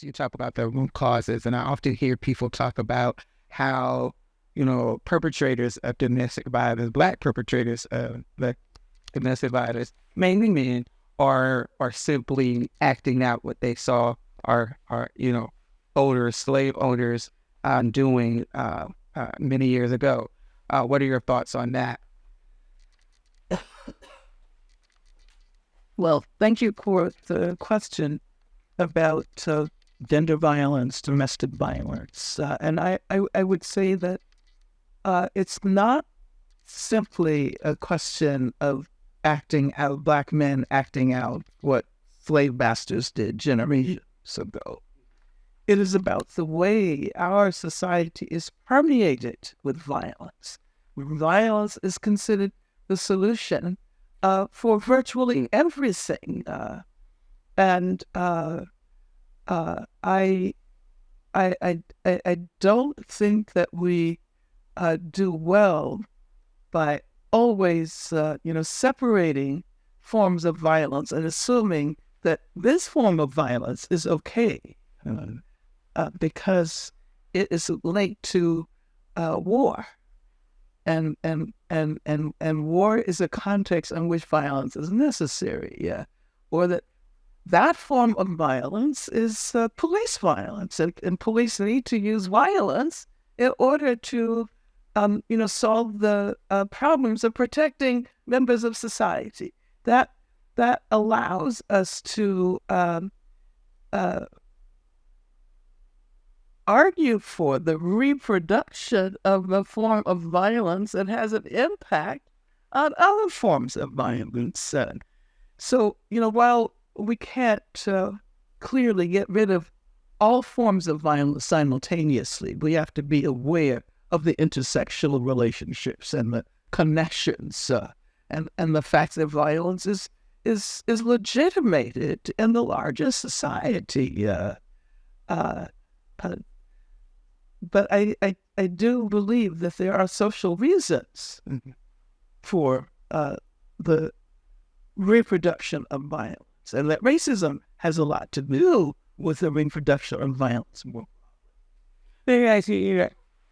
You talk about the root causes, and I often hear people talk about how, perpetrators of domestic violence, Black perpetrators of the domestic violence, mainly men, are simply acting out what they saw our older slave owners doing many years ago. What are your thoughts on that? Well, thank you for the question about gender violence, domestic violence. And I would say that it's not simply a question of Black men acting out what slave masters did generations ago. It is about the way our society is permeated with violence. Violence is considered the solution for virtually everything. And I don't think that we do well by always, separating forms of violence and assuming that this form of violence is okay, because it is linked to war, and war is a context in which violence is necessary. Yeah, or that form of violence is police violence, and police need to use violence in order to, solve the problems of protecting members of society. That allows us to argue for the reproduction of a form of violence that has an impact on other forms of violence. So, while we can't clearly get rid of all forms of violence simultaneously, we have to be aware of the intersectional relationships and the connections, and the fact that violence is legitimated in the larger society. But I do believe that there are social reasons for the reproduction of violence, and that racism has a lot to do with the reproduction of violence.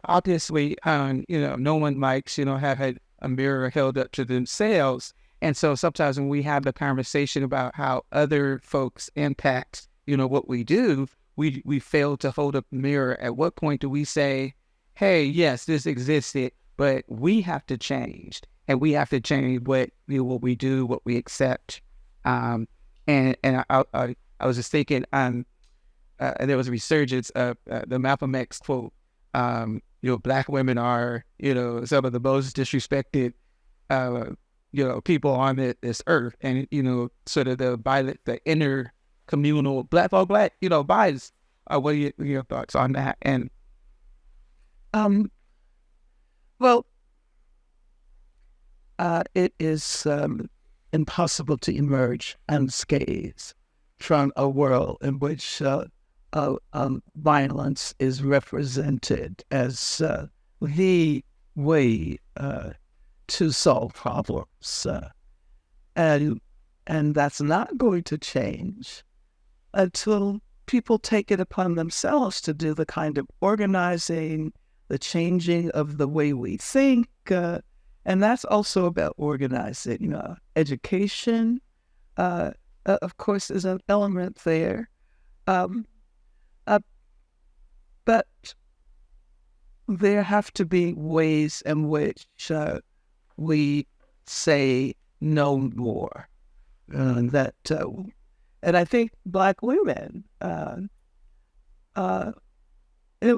Obviously, no one likes, have had a mirror held up to themselves. And so sometimes when we have the conversation about how other folks impact, what we do, we fail to hold up the mirror. At what point do we say, hey, yes, this existed, but we have to change, and we have to change what we do, what we accept. And I was just thinking, there was a resurgence of the Malcolm X quote. Black women are, some of the most disrespected, people on this earth, and sort of the inner communal black on black, bias. What are your thoughts on that? And well, it is impossible to emerge unscathed from a world in which violence is represented as the way to solve problems, and that's not going to change until people take it upon themselves to do the kind of organizing, the changing of the way we think, and that's also about organizing. Education, of course, is an element there. But there have to be ways in which we say no more. And I think Black women have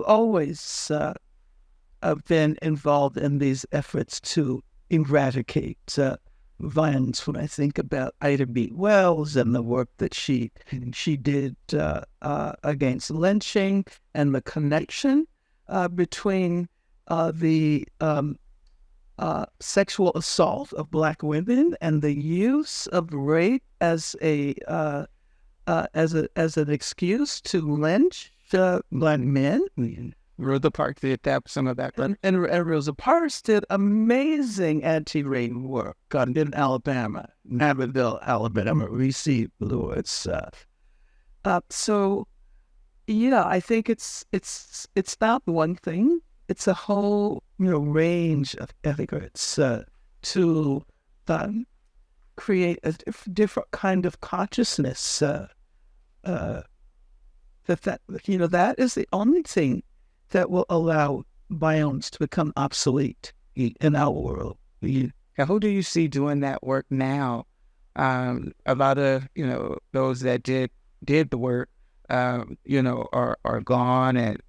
always been involved in these efforts to eradicate violence. When I think about Ida B. Wells and the work that she did against lynching, and the connection between the sexual assault of Black women and the use of rape as an excuse to lynch Black men. Rosa Parks did that, some of that. And Rosa Parks did amazing anti-rape work in Alabama, Abbeville, Alabama, received awards. So Yeah, I think it's not one thing. It's a whole range of efforts to um, create a different kind of consciousness. Uh, that is the only thing that will allow violence to become obsolete in our world. And who do you see doing that work now? A lot of those that did the work, are gone, and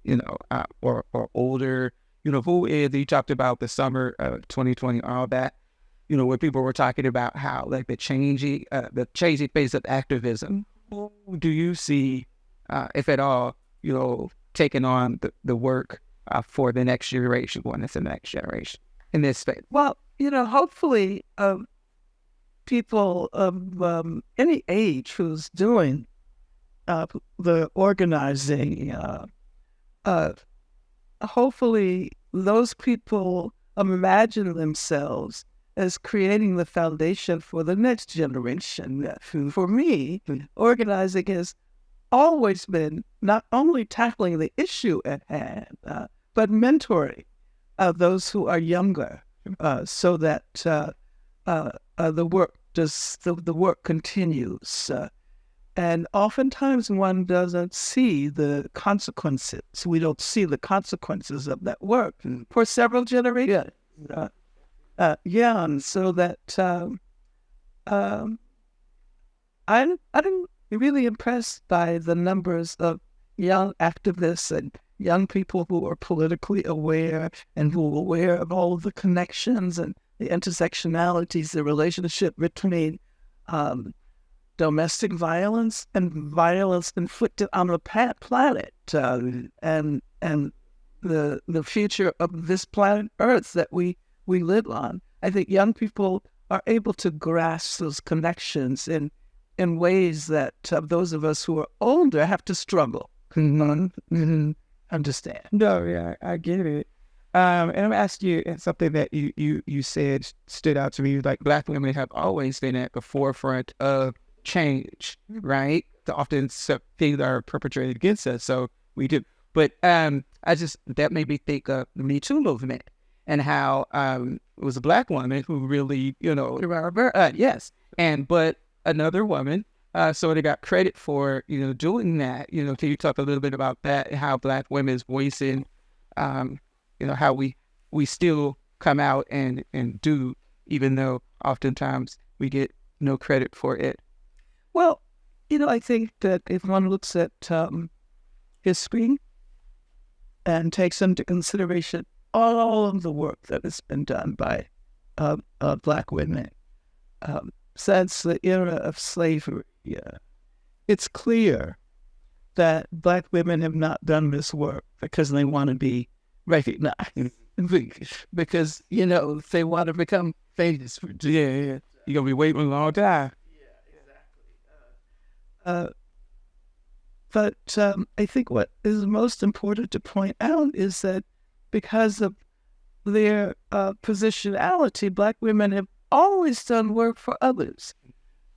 or older. Who is? You talked about the summer of 2020, all that. Where people were talking about how like the changing face of activism. Who do you see, if at all, taking on the work for the next generation, going into the next generation in this space? Well, hopefully, people of any age who's doing the organizing, hopefully those people imagine themselves as creating the foundation for the next generation. For me, organizing has always been not only tackling the issue at hand, but mentoring those who are younger, so that the work continues. And oftentimes one doesn't see the consequences. We don't see the consequences of that work for several generations. And so that I'm really impressed by the numbers of young activists and young people who are politically aware and who are aware of all of the connections and the intersectionalities, the relationship between domestic violence and violence inflicted on the planet, and the future of this planet Earth that we live on. I think young people are able to grasp those connections in ways that those of us who are older have to struggle. Understand? No, yeah, I get it. And I'm gonna ask you something that you said stood out to me. Like Black women have always been at the forefront of change, right? To often things are perpetrated against us, so we do. But that made me think of the Me Too movement and how it was a Black woman who really, yes, but another woman sort of got credit for doing that. Can you talk a little bit about that and how Black women's voicing, how we still come out and do, even though oftentimes we get no credit for it? Well, I think that if one looks at history and takes into consideration all of the work that has been done by Black women since the era of slavery, it's clear that Black women have not done this work because they want to be recognized, because they want to become famous. You're gonna be waiting a long time. But I think what is most important to point out is that because of their positionality, Black women have always done work for others.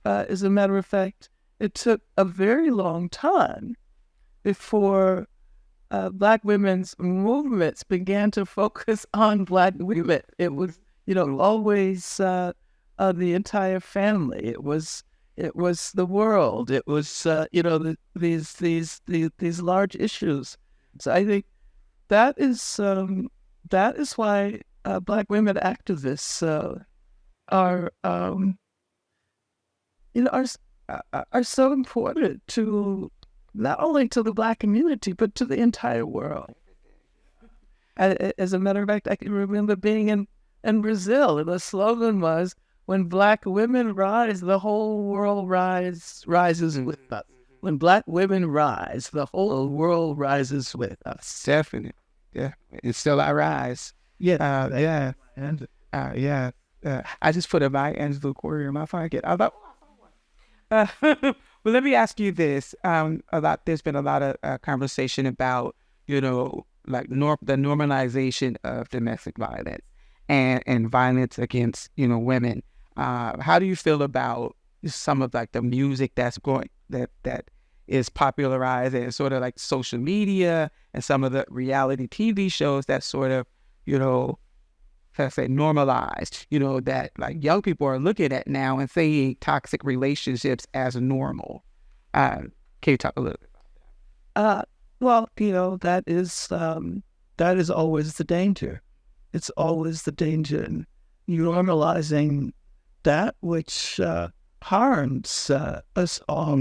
As a matter of fact, it took a very long time before Black women's movements began to focus on Black women. It was, always the entire family. It was the world. It was, these large issues. So I think that is why Black women activists are so important to not only to the Black community but to the entire world. As a matter of fact, I can remember being in Brazil, and the slogan was, "When Black women rise, the whole world rises with us." When Black women rise, the whole world rises with us. Definitely, yeah. And still I rise. Yeah, and I just put a Maya Angelou query in my pocket. I thought, well, let me ask you this. There's been a lot of conversation about, like the normalization of domestic violence and violence against, women. How do you feel about some of like the music that's going that is popularized and sort of like social media and some of the reality TV shows that sort of, how to say, normalized, that like young people are looking at now and seeing toxic relationships as normal. Can you talk a little bit about that? Well, that is always the danger. It's always the danger in normalizing that which harms us all.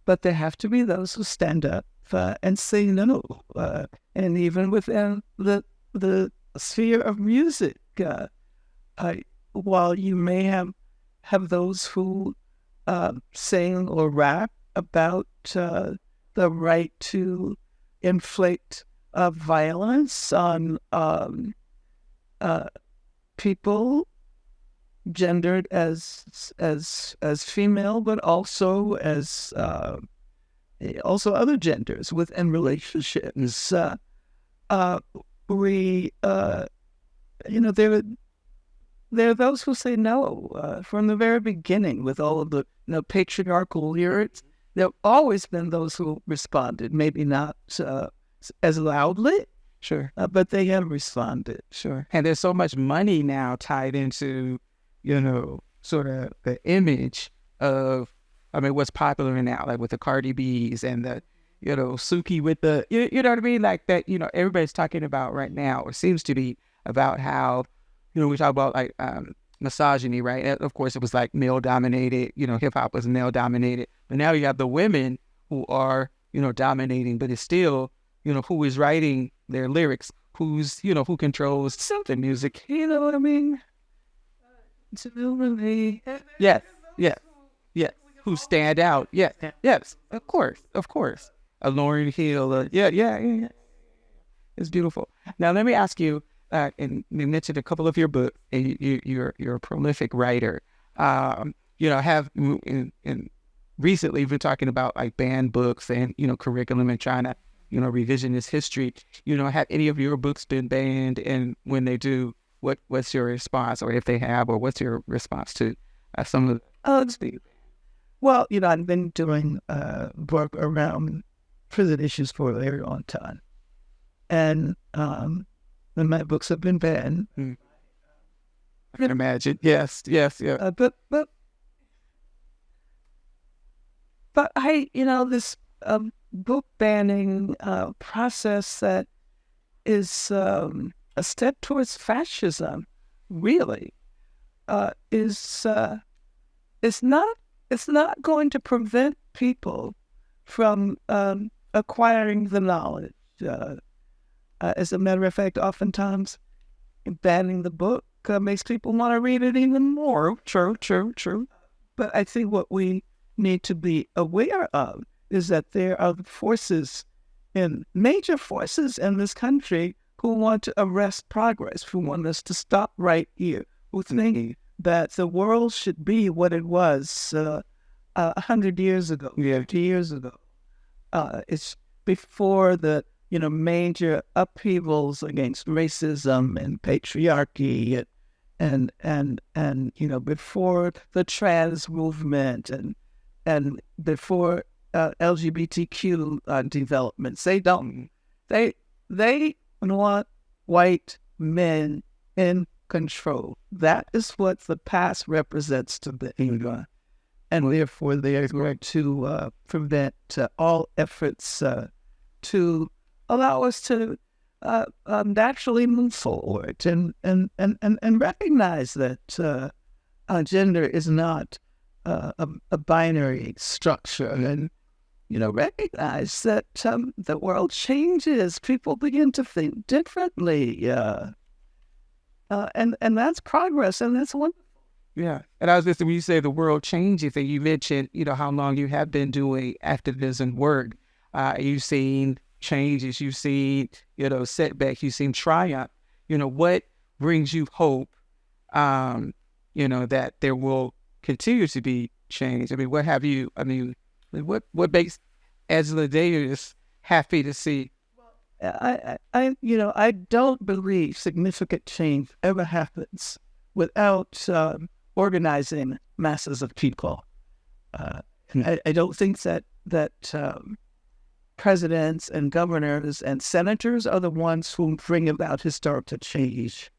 But there have to be those who stand up and say no. And even within the sphere of music, while you may have those who sing or rap about the right to inflict violence on people gendered as female, but also as also other genders within relationships. There are those who say no from the very beginning with all of the patriarchal lyrics. There have always been those who responded, maybe not as loudly, Sure. But they have responded. Sure. And there's so much money now tied into, sort of the image of, what's popular now, like with the Cardi B's and the, Suki with the, you know what I mean? Like that, everybody's talking about right now, or seems to be, about how, we talk about like misogyny, right? And of course, it was like male dominated, hip hop was male dominated. But now you have the women who are, dominating, but it's still, who is writing their lyrics, who's, who controls the music, you know what I mean? Yes, yes, yes. Who stand out? Yes, yes, of course. A Lauryn Hill, yeah. It's beautiful. Now, let me ask you, and you mentioned a couple of your books, and you're a prolific writer. Have recently been talking about like banned books and curriculum and trying to revisionist history. Have any of your books been banned? And when they do, what's your response, or if they have, or what's your response to some of the? Well, I've been doing work around prison issues for a very long time, and my books have been banned. I can imagine. Yes. But this book banning process that is a step towards fascism, really, is not going to prevent people from acquiring the knowledge. As a matter of fact, oftentimes banning the book makes people want to read it even more. True. But I think what we need to be aware of is that there are major forces in this country who want to arrest progress, who want us to stop right here, who think that the world should be what it was 100 years ago, 50 years ago. It's before the major upheavals against racism and patriarchy, and before the trans movement and before LGBTQ developments. They want white men in control. That is what the past represents to them. And therefore they are going to prevent all efforts to allow us to naturally move forward and recognize that gender is not a binary structure, and recognize that the world changes. People begin to think differently, and that's progress, and that's wonderful. Yeah, and I was listening when you say the world changes, and you mentioned how long you have been doing activism work. You've seen changes, you've seen setbacks, you've seen triumph. What brings you hope? That there will continue to be change. What have you? What makes Angela Davis happy to see? I don't believe significant change ever happens without organizing masses of people. I don't think that presidents and governors and senators are the ones who bring about historical change.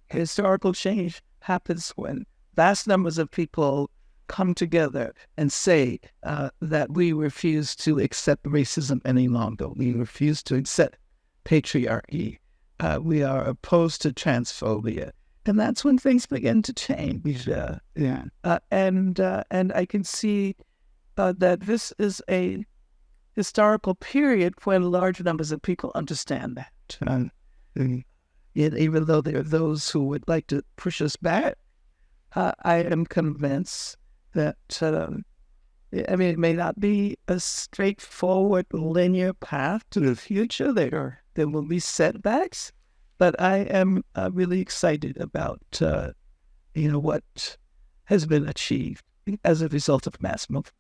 Historical change happens when vast numbers of people come together and say that we refuse to accept racism any longer. We refuse to accept patriarchy. We are opposed to transphobia. And that's when things begin to change. And I can see that this is a historical period when large numbers of people understand that. Even though there are those who would like to push us back, I am convinced that, it may not be a straightforward linear path to the future. There will be setbacks, but I am really excited about, what has been achieved as a result of mass movement.